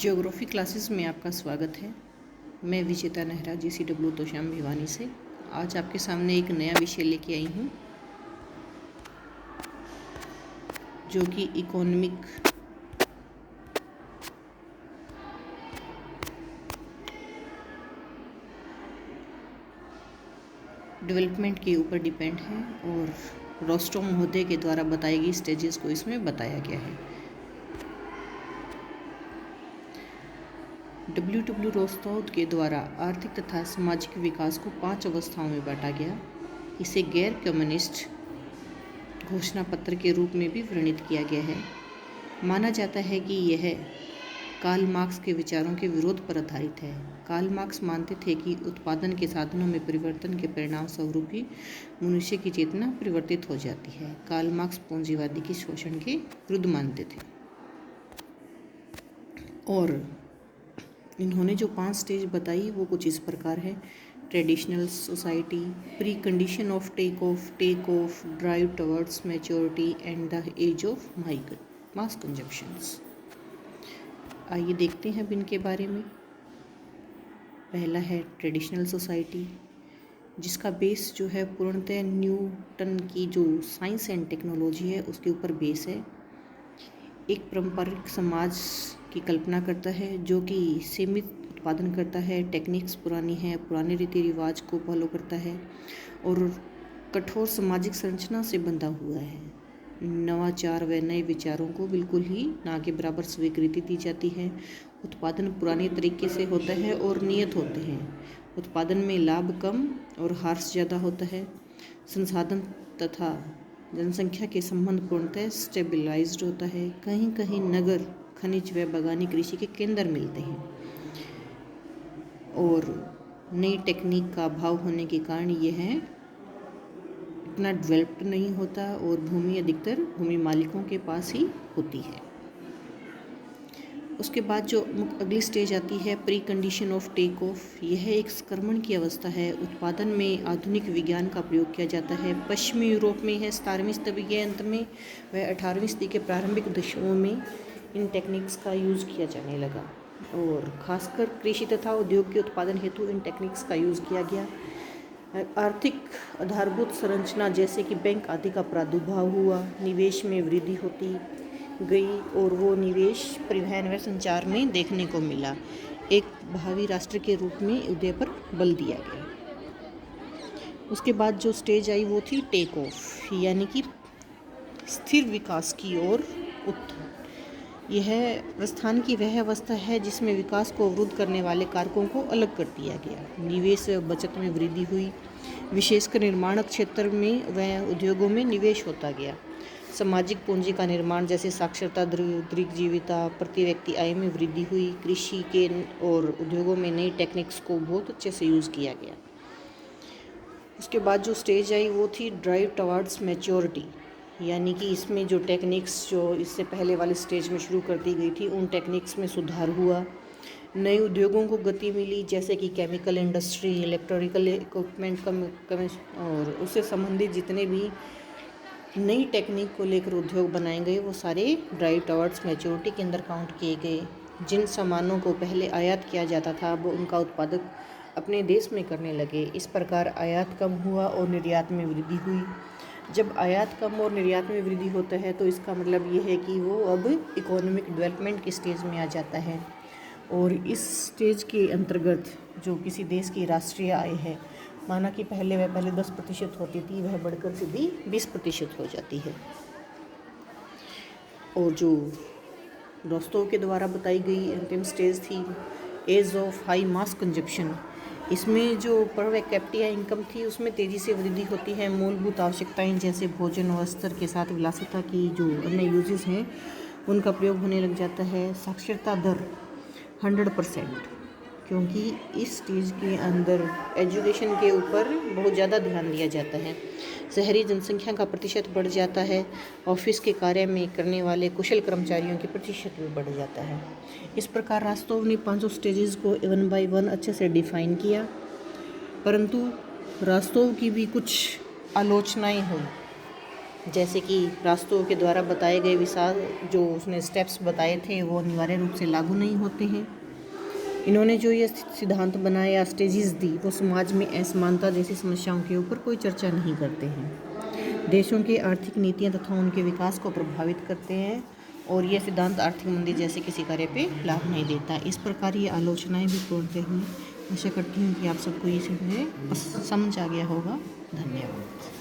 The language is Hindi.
ज्योग्राफी क्लासेस में आपका स्वागत है। मैं विजेता नेहरा GCW तोशाम भिवानी से आज आपके सामने एक नया विषय लेके आई हूँ जो कि इकोनॉमिक डेवलपमेंट के ऊपर डिपेंड है और रोस्टो महोदय के द्वारा बताई गई स्टेजेस को इसमें बताया गया है। W रोस्टो के द्वारा आर्थिक तथा सामाजिक विकास को 5 अवस्थाओं में बांटा गया। इसे गैर कम्युनिस्ट घोषणा पत्र के रूप में भी वर्णित किया गया है। माना जाता है कि यह कार्ल मार्क्स के विचारों के विरोध पर आधारित है। कार्ल मार्क्स मानते थे कि उत्पादन के साधनों में परिवर्तन के परिणाम स्वरूप ही मनुष्य की चेतना परिवर्तित हो जाती है। कार्ल मार्क्स पूंजीवादी के शोषण के विरुद्ध मानते थे और इन्होंने जो 5 स्टेज बताई वो कुछ इस प्रकार है: traditional society, pre condition of take off, drive towards maturity and the age of mass consumptions. आइए देखते हैं अब इनके बारे में। पहला है ट्रेडिशनल सोसाइटी, जिसका बेस जो है पूर्णतः न्यूटन की जो साइंस एंड टेक्नोलॉजी है उसके ऊपर बेस है। एक पारंपरिक समाज की कल्पना करता है जो कि सीमित उत्पादन करता है, टेक्निक्स पुरानी है, पुराने रीति रिवाज को फॉलो करता है और कठोर सामाजिक संरचना से बंधा हुआ है। नवाचार व नए विचारों को बिल्कुल ही ना के बराबर स्वीकृति दी जाती है। उत्पादन पुराने तरीके से होता है और नियत होते हैं। उत्पादन में लाभ कम और हार्स ज़्यादा होता है। संसाधन तथा जनसंख्या के संबंध पूर्णतः स्टेबलाइज्ड होता है। कहीं कहीं नगर, खनिज व बागानी कृषि के केंद्र मिलते हैं और नई टेक्निक का अभाव होने के कारण यह इतना डेवलप्ड नहीं होता और भूमि अधिकतर भूमि मालिकों के पास ही होती है। उसके बाद जो अगली स्टेज आती है pre condition of take off. यह एक संक्रमण की अवस्था है। उत्पादन में आधुनिक विज्ञान का प्रयोग किया जाता है। पश्चिमी यूरोप में है 17वीं सदी के अंत में व 18वीं सदी के प्रारंभिक दशकों में इन टेक्निक्स का यूज़ किया जाने लगा और खासकर कृषि तथा उद्योग के उत्पादन हेतु इन टेक्निक्स का यूज़ किया गया। आर्थिक आधारभूत संरचना जैसे कि बैंक आदि का प्रादुर्भाव हुआ, निवेश में वृद्धि होती गई और वो निवेश परिवहन व संचार में देखने को मिला। एक भावी राष्ट्र के रूप में उदय पर बल दिया गया। उसके बाद जो स्टेज आई वो थी टेक ऑफ, यानी कि स्थिर विकास की ओर उत्थान। यह प्रस्थान की वह अवस्था है जिसमें विकास को अवरुद्ध करने वाले कारकों को अलग कर दिया गया। निवेश व बचत में वृद्धि हुई, विशेषकर निर्माण क्षेत्र में व उद्योगों में निवेश होता गया। सामाजिक पूंजी का निर्माण जैसे साक्षरता, दीर्घ जीविता, प्रति व्यक्ति आय में वृद्धि हुई। कृषि के और उद्योगों में नई टेक्निक्स को बहुत अच्छे से यूज़ किया गया। उसके बाद जो स्टेज आई वो थी ड्राइव टवर्ड्स मैच्योरिटी, यानी कि इसमें जो टेक्निक्स जो इससे पहले वाले स्टेज में शुरू कर दी गई थी उन टेक्निक्स में सुधार हुआ। नए उद्योगों को गति मिली जैसे कि केमिकल इंडस्ट्री, इलेक्ट्रिकल इक्विपमेंट और उससे संबंधित जितने भी नई टेक्निक को लेकर उद्योग बनाए गए वो सारे ड्राइव टवर्ड्स मैच्योरिटी के अंदर काउंट किए गए। जिन सामानों को पहले आयात किया जाता था वो उनका उत्पादक अपने देश में करने लगे। इस प्रकार आयात कम हुआ और निर्यात में वृद्धि हुई। जब आयात कम और निर्यात में वृद्धि होता है तो इसका मतलब ये है कि वो अब इकोनॉमिक डेवलपमेंट के स्टेज में आ जाता है और इस स्टेज के अंतर्गत जो किसी देश की राष्ट्रीय आय है, माना कि पहले 10% होती थी, वह बढ़कर सीधी 20% हो जाती है। और जो रोस्टोव के द्वारा बताई गई अंतिम स्टेज थी age of high mass consumption. इसमें जो पर कैपिटा इनकम थी उसमें तेज़ी से वृद्धि होती है। मूलभूत आवश्यकताएं जैसे भोजन और वस्त्र के साथ विलासिता की जो अन्य यूजेस हैं उनका प्रयोग होने लग जाता है। साक्षरता दर 100%, क्योंकि इस स्टेज के अंदर एजुकेशन के ऊपर बहुत ज़्यादा ध्यान दिया जाता है। शहरी जनसंख्या का प्रतिशत बढ़ जाता है। ऑफिस के कार्य में करने वाले कुशल कर्मचारियों के प्रतिशत भी बढ़ जाता है। इस प्रकार रोस्टोव ने 5 स्टेजेस को 1 बाय 1 अच्छे से डिफाइन किया, परंतु रोस्टोव की भी कुछ आलोचनाएं हुई। जैसे कि रास्तों के द्वारा बताए गए विशाल जो उसने स्टेप्स बताए थे वो अनिवार्य रूप से लागू नहीं होते हैं। इन्होंने जो ये सिद्धांत बनाए या स्टेजेस दी वो समाज में असमानता जैसी समस्याओं के ऊपर कोई चर्चा नहीं करते हैं। देशों की आर्थिक नीतियाँ तथा उनके विकास को प्रभावित करते हैं और ये सिद्धांत आर्थिक मंदी जैसे किसी कार्य पे लाभ नहीं देता। इस प्रकार ये आलोचनाएं भी पूर्णतः हुई। आशा करती हूँ कि आप सबको ये समझ आ गया होगा। धन्यवाद।